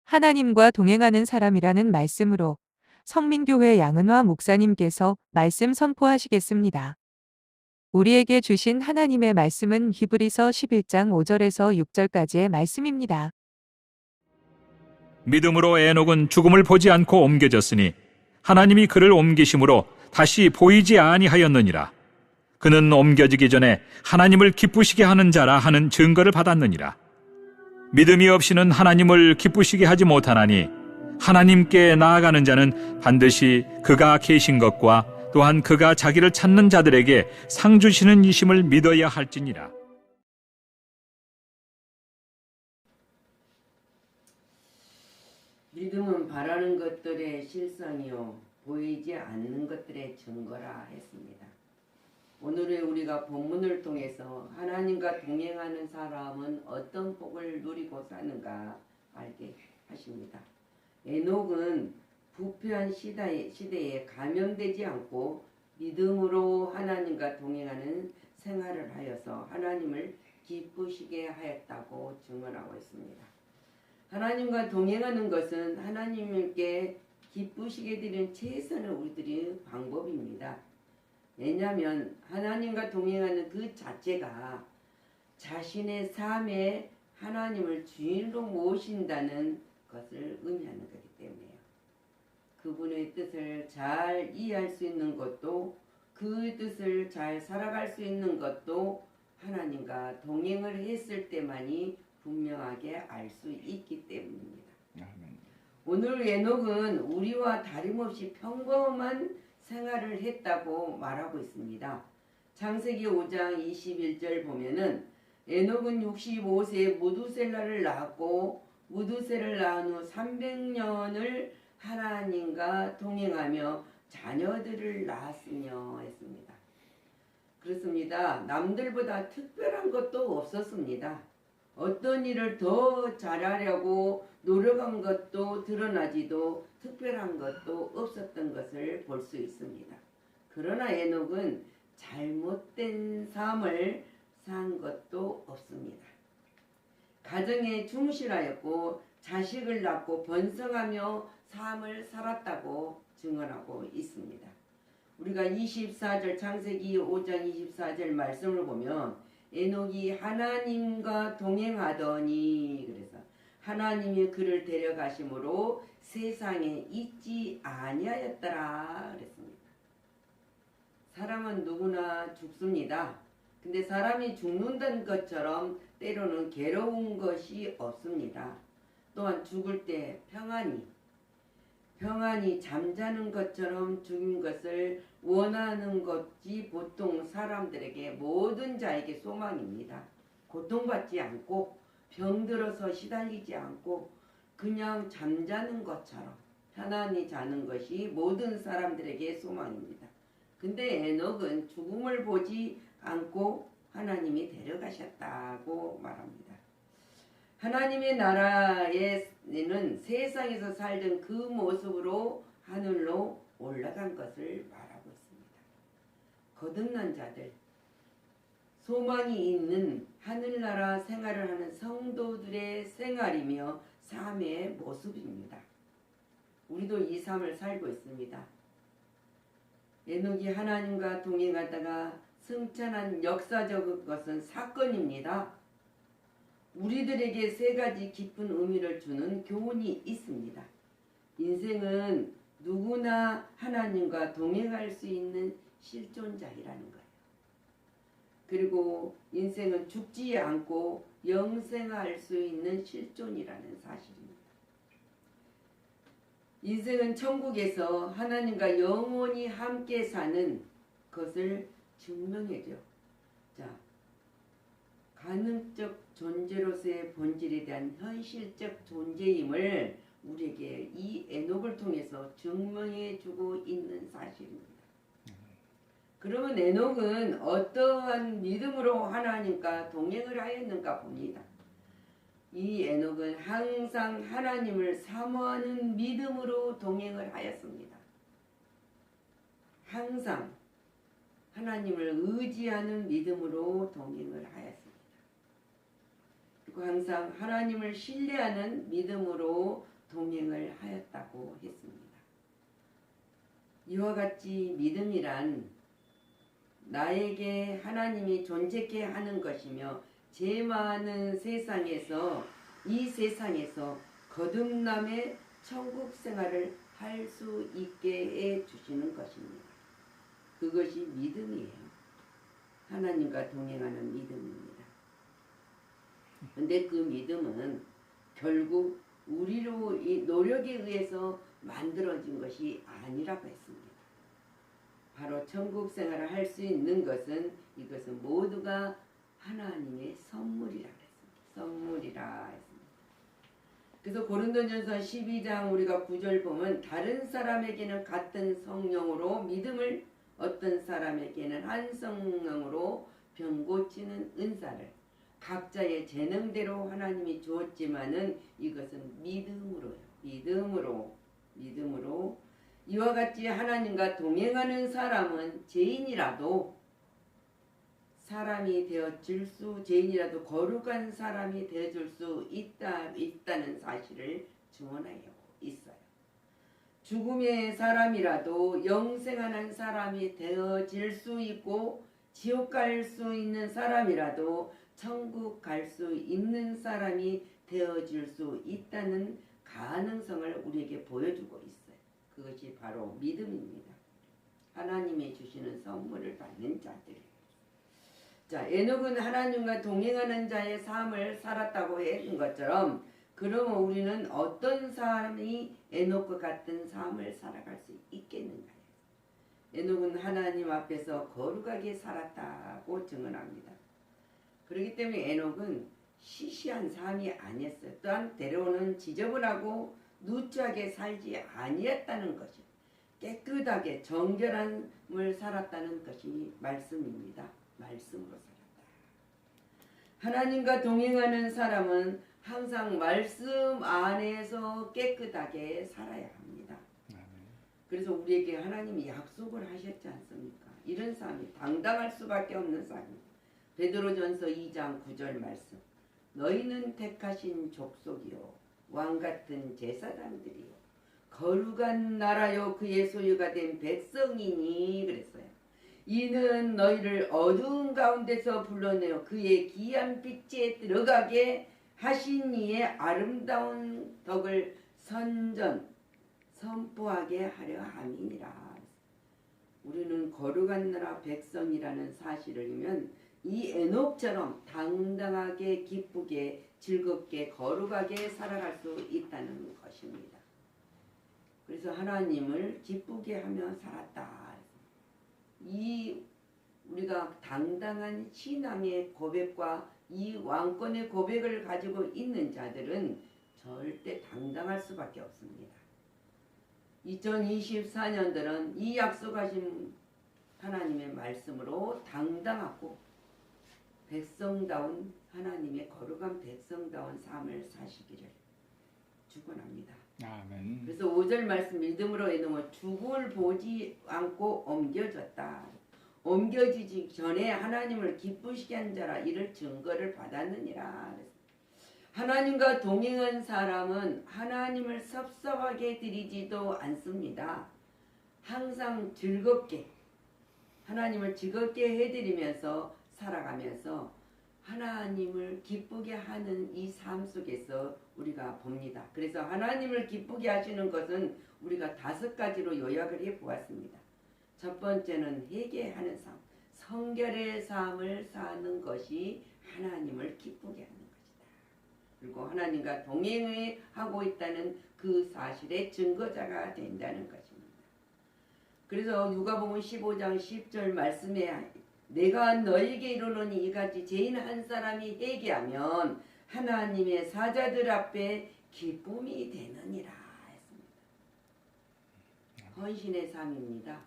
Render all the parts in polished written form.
하나님과 동행하는 사람이라는 말씀으로 성민교회 양은화 목사님께서 말씀 선포하시겠습니다. 우리에게 주신 하나님의 말씀은 히브리서 11장 5절에서 6절까지의 말씀입니다. 믿음으로 에녹은 죽음을 보지 않고 옮겨졌으니 하나님이 그를 옮기심으로 다시 보이지 아니하였느니라. 그는 옮겨지기 전에 하나님을 기쁘시게 하는 자라 하는 증거를 받았느니라. 믿음이 없이는 하나님을 기쁘시게 하지 못하나니 하나님께 나아가는 자는 반드시 그가 계신 것과 또한 그가 자기를 찾는 자들에게 상 주시는 이심을 믿어야 할지니라. 믿음은 바라는 것들의 실상이요 보이지 않는 것들의 증거라 했습니다. 오늘의 우리가 본문을 통해서 하나님과 동행하는 사람은 어떤 복을 누리고 사는가 알게 하십니다. 에녹은 부패한 시대에 감염되지 않고 믿음으로 하나님과 동행하는 생활을 하여서 하나님을 기쁘시게 하였다고 증언하고 있습니다. 하나님과 동행하는 것은 하나님께 기쁘시게 드리는 최선의 우리들의 방법입니다. 왜냐하면 하나님과 동행하는 그 자체가 자신의 삶에 하나님을 주인으로 모신다는 것을 의미하는 거기 때문에요. 그분의 뜻을 잘 이해할 수 있는 것도 그 뜻을 잘 살아갈 수 있는 것도 하나님과 동행을 했을 때만이 분명하게 알 수 있기 때문입니다. 오늘 에녹은 우리와 다름없이 평범한 생활을 했다고 말하고 있습니다. 창세기 5장 21절 보면은 에녹은 65세에 무두셀라를 낳았고 무두셀을 낳은 후 300년을 하나님과 동행하며 자녀들을 낳았으며 했습니다. 그렇습니다. 남들보다 특별한 것도 없었습니다. 어떤 일을 더 잘하려고 노력한 것도 드러나지도 특별한 것도 없었던 것을 볼 수 있습니다. 그러나 에녹은 잘못된 삶을 산 것도 없습니다. 가정에 충실하였고 자식을 낳고 번성하며 삶을 살았다고 증언하고 있습니다. 우리가 24절 창세기 5장 24절 말씀을 보면 에녹이 하나님과 동행하더니 그래서 하나님이 그를 데려가심으로 세상에 있지 아니하였더라 그랬습니다. 사람은 누구나 죽습니다. 근데 사람이 죽는다는 것처럼 때로는 괴로운 것이 없습니다. 또한 죽을 때 평안히 잠자는 것처럼 죽는 것을 원하는 것이 보통 사람들에게 모든 자에게 소망입니다. 고통받지 않고 병들어서 시달리지 않고 그냥 잠자는 것처럼 편안히 자는 것이 모든 사람들에게 소망입니다. 근데 에녹은 죽음을 보지 않고 하나님이 데려가셨다고 말합니다. 하나님의 나라에는 세상에서 살던 그 모습으로 하늘로 올라간 것을 말하고 있습니다. 거듭난 자들, 소망이 있는 하늘나라 생활을 하는 성도들의 생활이며 삶의 모습입니다. 우리도 이 삶을 살고 있습니다. 에녹이 하나님과 동행하다가 승천한 역사적 것은 사건입니다. 우리들에게 세 가지 깊은 의미를 주는 교훈이 있습니다. 인생은 누구나 하나님과 동행할 수 있는 실존자이라는 거예요. 그리고 인생은 죽지 않고 영생할 수 있는 실존이라는 사실입니다. 인생은 천국에서 하나님과 영원히 함께 사는 것을 증명해줘. 자, 가능적 존재로서의 본질에 대한 현실적 존재임을 우리에게 이 에녹을 통해서 증명해주고 있는 사실입니다. 그러면 에녹은 어떠한 믿음으로 하나님과 동행을 하였는가 봅니다. 이 에녹은 항상 하나님을 사모하는 믿음으로 동행을 하였습니다. 항상 하나님을 의지하는 믿음으로 동행을 하였습니다. 그리고 항상 하나님을 신뢰하는 믿음으로 동행을 하였다고 했습니다. 이와 같이 믿음이란 나에게 하나님이 존재케 하는 것이며 죄 많은 세상에서 이 세상에서 거듭남의 천국 생활을 할 수 있게 해 주시는 것입니다. 그것이 믿음이에요. 하나님과 동행하는 믿음입니다. 근데 그 믿음은 결국 우리로 이 노력에 의해서 만들어진 것이 아니라고 했습니다. 바로 천국 생활을 할 수 있는 것은 이것은 모두가 하나님의 선물이라 했습니다. 선물이라 했습니다. 그래서 고린도전서 12장 우리가 9절 보면 다른 사람에게는 같은 성령으로 믿음을 어떤 사람에게는 한 성령으로 병 고치는 은사를 각자의 재능대로 하나님이 주었지만은 이것은 믿음으로요. 믿음으로 이와 같이 하나님과 동행하는 사람은 죄인이라도 죄인이라도 거룩한 사람이 되어줄 수 있다는 사실을 증언하여 있어요. 죽음의 사람이라도 영생하는 사람이 되어질 수 있고 지옥 갈 수 있는 사람이라도 천국 갈 수 있는 사람이 되어질 수 있다는 가능성을 우리에게 보여주고 있어요. 그것이 바로 믿음입니다. 하나님이 주시는 선물을 받는 자들. 자, 에녹은 하나님과 동행하는 자의 삶을 살았다고 했던 것처럼 그러면 우리는 어떤 사람이 에녹과 같은 삶을 살아갈 수 있겠는가요? 에녹은 하나님 앞에서 거룩하게 살았다고 증언합니다. 그렇기 때문에 에녹은 시시한 삶이 아니었어요. 또한 때로는 지저분하고 누추하게 살지 아니었다는 것이 깨끗하게 정결함을 살았다는 것이 말씀입니다. 말씀으로 살았다. 하나님과 동행하는 사람은 항상 말씀 안에서 깨끗하게 살아야 합니다. 그래서 우리에게 하나님이 약속을 하셨지 않습니까? 이런 삶이 당당할 수밖에 없는 삶입니다. 베드로전서 2장 9절 말씀. 너희는 택하신 족속이요 왕같은 제사장들이요 거룩한 나라요 그의 소유가 된 백성이니 그랬어요. 이는 너희를 어두운 가운데서 불러내어 그의 귀한 빛에 들어가게 하신 이의 아름다운 덕을 선포하게 하려 함이니라. 우리는 거룩한 나라 백성이라는 사실이면 이 에녹처럼 당당하게 기쁘게 즐겁게 거룩하게 살아갈 수 있다는 것입니다. 그래서 하나님을 기쁘게 하며 살았다. 이 우리가 당당한 신앙의 고백과 이 왕권의 고백을 가지고 있는 자들은 절대 당당할 수밖에 없습니다. 2024년들은 이 약속하신 하나님의 말씀으로 당당하고 백성다운 하나님의 거룩한 백성다운 삶을 사시기를 축원합니다. 아멘. 그래서 5절 말씀 믿음으로 에녹은 죽음을 보지 않고 옮겨졌다. 옮겨지기 전에 하나님을 기쁘시게 한 자라 이를 증거를 받았느니라. 하나님과 동행한 사람은 하나님을 섭섭하게 드리지도 않습니다. 항상 즐겁게 하나님을 즐겁게 해드리면서 살아가면서 하나님을 기쁘게 하는 이 삶 속에서 우리가 봅니다. 그래서 하나님을 기쁘게 하시는 것은 우리가 5가지로 요약을 해보았습니다. 첫 번째는 회개하는 삶, 성결의 삶을 사는 것이 하나님을 기쁘게 하는 것이다. 그리고 하나님과 동행하고 있다는 그 사실의 증거자가 된다는 것입니다. 그래서 누가복음 15장 10절 말씀에 내가 너에게 이르노니 이같이 죄인 한 사람이 회개하면 하나님의 사자들 앞에 기쁨이 되느니라 했습니다. 헌신의 삶입니다.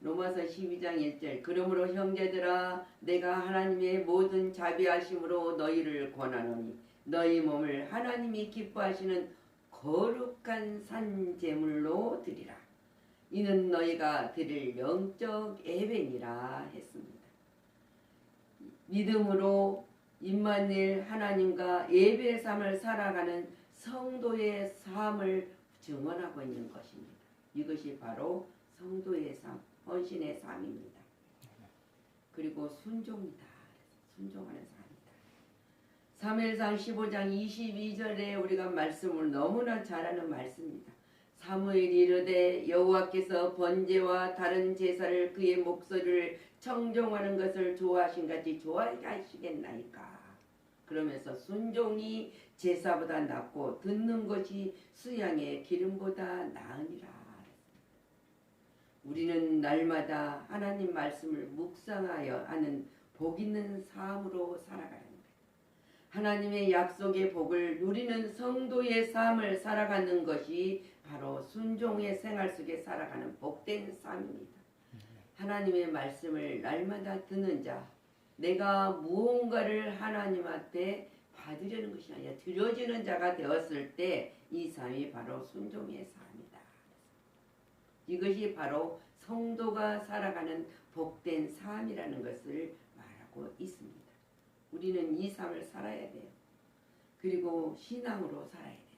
로마서 12장 1절 그러므로 형제들아 내가 하나님의 모든 자비하심으로 너희를 권하노니 너희 몸을 하나님이 기뻐하시는 거룩한 산제물로 드리라. 이는 너희가 드릴 영적 예배니라 했습니다. 믿음으로 임마누엘 하나님과 예배의 삶을 살아가는 성도의 삶을 증언하고 있는 것입니다. 이것이 바로 성도의 삶, 헌신의 삶입니다. 그리고 순종이다. 순종하는 삶이다. 사무엘상 15장 22절에 우리가 말씀을 너무나 잘 아는 말씀입니다. 사무엘이 이르되 여호와께서 번제와 다른 제사를 그의 목소리를 청종하는 것을 좋아하신 같이 좋아하시겠나이까. 그러면서 순종이 제사보다 낫고 듣는 것이 수양의 기름보다 나으니라. 우리는 날마다 하나님 말씀을 묵상하여 하는 복 있는 삶으로 살아가는 거예요. 하나님의 약속의 복을 누리는 성도의 삶을 살아가는 것이 바로 순종의 생활 속에 살아가는 복된 삶입니다. 하나님의 말씀을 날마다 듣는 자, 내가 무언가를 하나님 앞에 받으려는 것이 아니라 드려지는 자가 되었을 때 이 삶이 바로 순종의 삶이다. 이것이 바로 성도가 살아가는 복된 삶이라는 것을 말하고 있습니다. 우리는 이 삶을 살아야 돼요. 그리고 신앙으로 살아야 된다.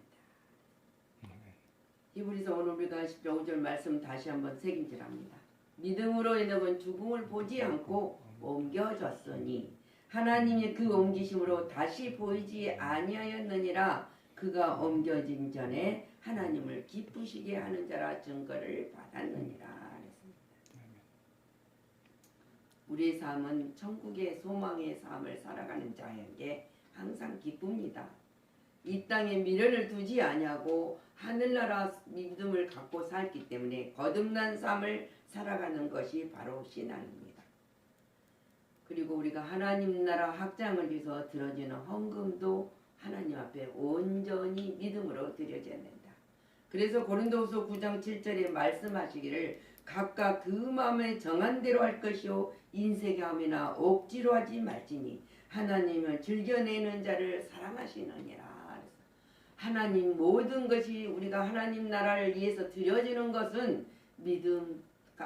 히브리서 오늘 우리가 15절 말씀 다시 한번 새김질합니다. 믿음으로 에녹은 죽음을 보지 않고 옮겨졌으니 하나님이 그 옮기심으로 다시 보이지 아니하였느니라. 그가 옮겨진 전에 하나님을 기쁘시게 하는 자라 증거를 받았느니라. 우리의 삶은 천국의 소망의 삶을 살아가는 자에게 항상 기쁩니다. 이 땅에 미련을 두지 아니하고 하늘나라 믿음을 갖고 살기 때문에 거듭난 삶을 살아가는 것이 바로 신앙입니다. 그리고 우리가 하나님 나라 확장을 위해서 들어지는 헌금도 하나님 앞에 온전히 믿음으로 드려져야 된다. 그래서 고린도후서 9장 7절에 말씀하시기를 각각 그 마음에 정한 대로 할 것이요 인색함이나 억지로 하지 말지니 하나님은 즐겨내는 자를 사랑하시느니라. 하나님 모든 것이 우리가 하나님 나라를 위해서 드려지는 것은 믿음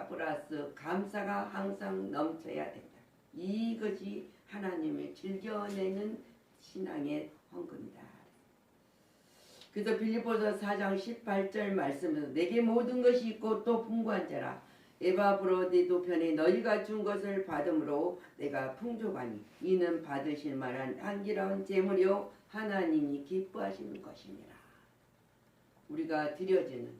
플러스 감사가 항상 넘쳐야 된다. 이것이 하나님을 즐겨내는 신앙의 헌금이다. 그래서 빌립보서 4장 18절 말씀에서 내게 모든 것이 있고 또 풍부한 자라 에바브로디도 편에 너희가 준 것을 받음으로 내가 풍족하니 이는 받으실 만한 향기로운 제물이요 하나님이 기뻐하시는 것이니라. 우리가 드려지는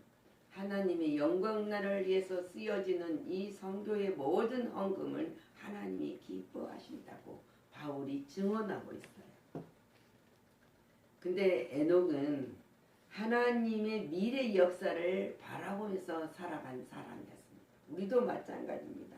하나님의 영광나라를 위해서 쓰여지는 이 성교의 모든 헌금을 하나님이 기뻐하신다고 바울이 증언하고 있어요. 근데 에녹은 하나님의 미래 역사를 바라보면서 살아간 사람이었습니다. 우리도 마찬가지입니다.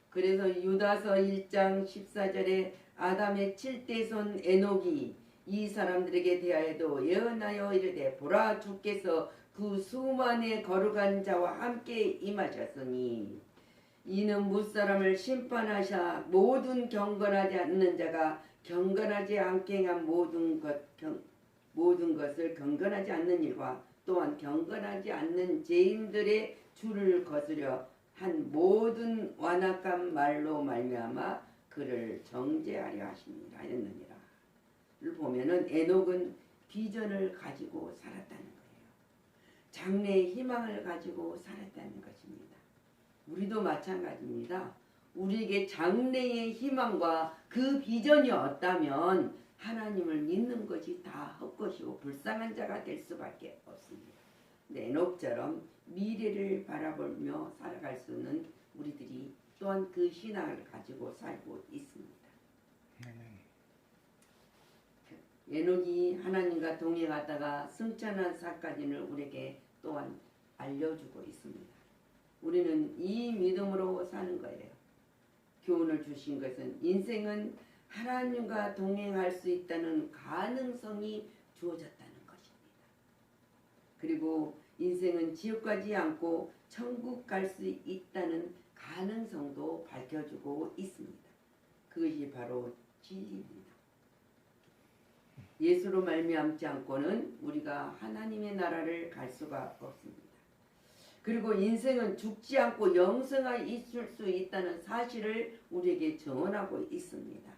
그래서 유다서 1장 14절에 아담의 7대손 에녹이 이 사람들에게 대하여도 예언하여 이르되 보라 주께서 그 수만의 거룩한 자와 함께 임하셨으니 이는 무사람을 심판하사 모든 경건하지 않는 자가 경건하지 않게 행한 모든 것을 경건하지 않는 일과 또한 경건하지 않는 죄인들의 줄을 거스려 한 모든 완악한 말로 말미암아 그를 정죄하려 하였느니라. 를 보면은 에녹은 비전을 가지고 살았다는 거예요. 장래의 희망을 가지고 살았다는 것입니다. 우리도 마찬가지입니다. 우리에게 장래의 희망과 그 비전이 없다면 하나님을 믿는 것이 다 헛것이고 불쌍한 자가 될 수밖에 없습니다. 에녹처럼 미래를 바라보며 살아갈 수는 우리들이 또한 그 신앙을 가지고 살고 있습니다. 에녹이 하나님과 동행하다가 승천한 사까지는 우리에게 또한 알려주고 있습니다. 우리는 이 믿음으로 사는 거예요. 교훈을 주신 것은 인생은 하나님과 동행할 수 있다는 가능성이 주어졌다는 것입니다. 그리고 인생은 지옥 가지 않고 천국 갈 수 있다는 가능성도 밝혀주고 있습니다. 그것이 바로 진리입니다. 예수로 말미암지 않고는 우리가 하나님의 나라를 갈 수가 없습니다. 그리고 인생은 죽지 않고 영생하여 있을 수 있다는 사실을 우리에게 증언하고 있습니다.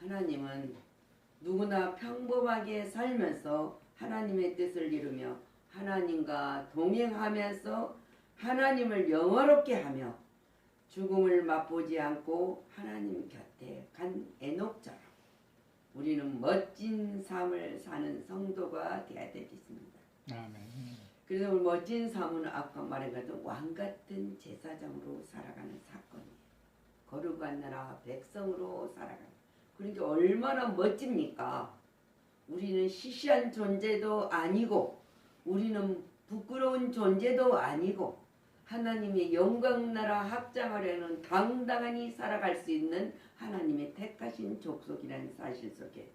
하나님은 누구나 평범하게 살면서 하나님의 뜻을 이루며 하나님과 동행하면서 하나님을 영화롭게 하며 죽음을 맛보지 않고 하나님 곁에 간 에녹처럼 우리는 멋진 삶을 사는 성도가 되어야 되겠습니다. 아멘. 그래서 우리 멋진 삶은 아까 말한 것처럼 왕같은 제사장으로 살아가는 사건이에요. 거룩한 나라 백성으로 살아가는. 그러니까 얼마나 멋집니까? 우리는 시시한 존재도 아니고 우리는 부끄러운 존재도 아니고 하나님의 영광나라 확장하려는 당당하니 살아갈 수 있는 하나님의 택하신 족속이라는 사실 속에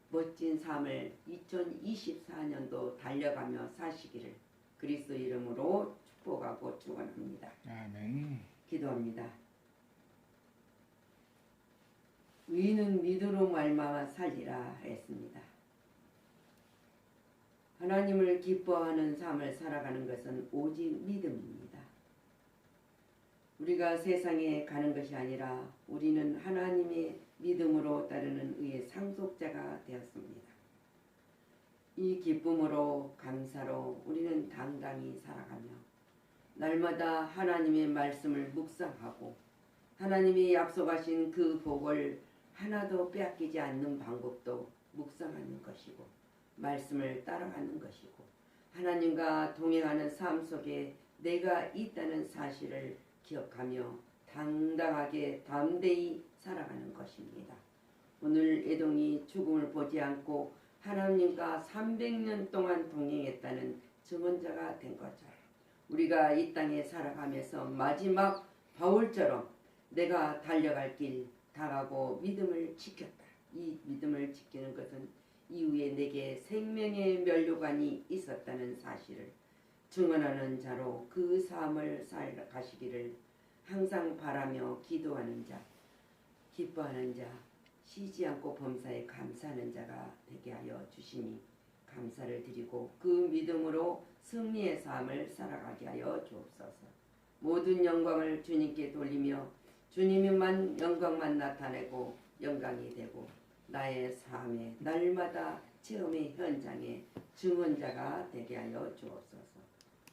멋진 삶을 2024년도 달려가며 사시기를 그리스도 이름으로 축복하고 축원합니다. 아멘. 기도합니다. 의인은 믿음으로 말미암아 살리라 했습니다. 하나님을 기뻐하는 삶을 살아가는 것은 오직 믿음입니다. 우리가 세상에 가는 것이 아니라 우리는 하나님의 믿음으로 따르는 의의 상속자가 되었습니다. 이 기쁨으로 감사로 우리는 당당히 살아가며 날마다 하나님의 말씀을 묵상하고 하나님이 약속하신 그 복을 하나도 빼앗기지 않는 방법도 묵상하는 것이고 말씀을 따라가는 것이고 하나님과 동행하는 삶 속에 내가 있다는 사실을 기억하며 당당하게 담대히 살아가는 것입니다. 오늘 애동이 죽음을 보지 않고 하나님과 300년 동안 동행했다는 증언자가 된 것처럼 우리가 이 땅에 살아가면서 마지막 바울처럼 내가 달려갈 길 다가고 믿음을 지켰다. 이 믿음을 지키는 것은 이후에 내게 생명의 면류관이 있었다는 사실을 증언하는 자로 그 삶을 살아가시기를 항상 바라며 기도하는 자, 기뻐하는 자, 쉬지 않고 범사에 감사하는 자가 되게 하여 주시니 감사를 드리고 그 믿음으로 승리의 삶을 살아가게 하여 주옵소서. 모든 영광을 주님께 돌리며 주님만 영광만 나타내고 영광이 되고 나의 삶에 날마다 체험의 현장에 증언자가 되게 하여 주옵소서.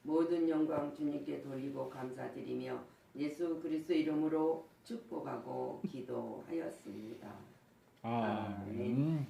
모든 영광 주님께 돌리고 감사드리며 예수 그리스도 이름으로 축복하고 기도하였습니다. 아멘.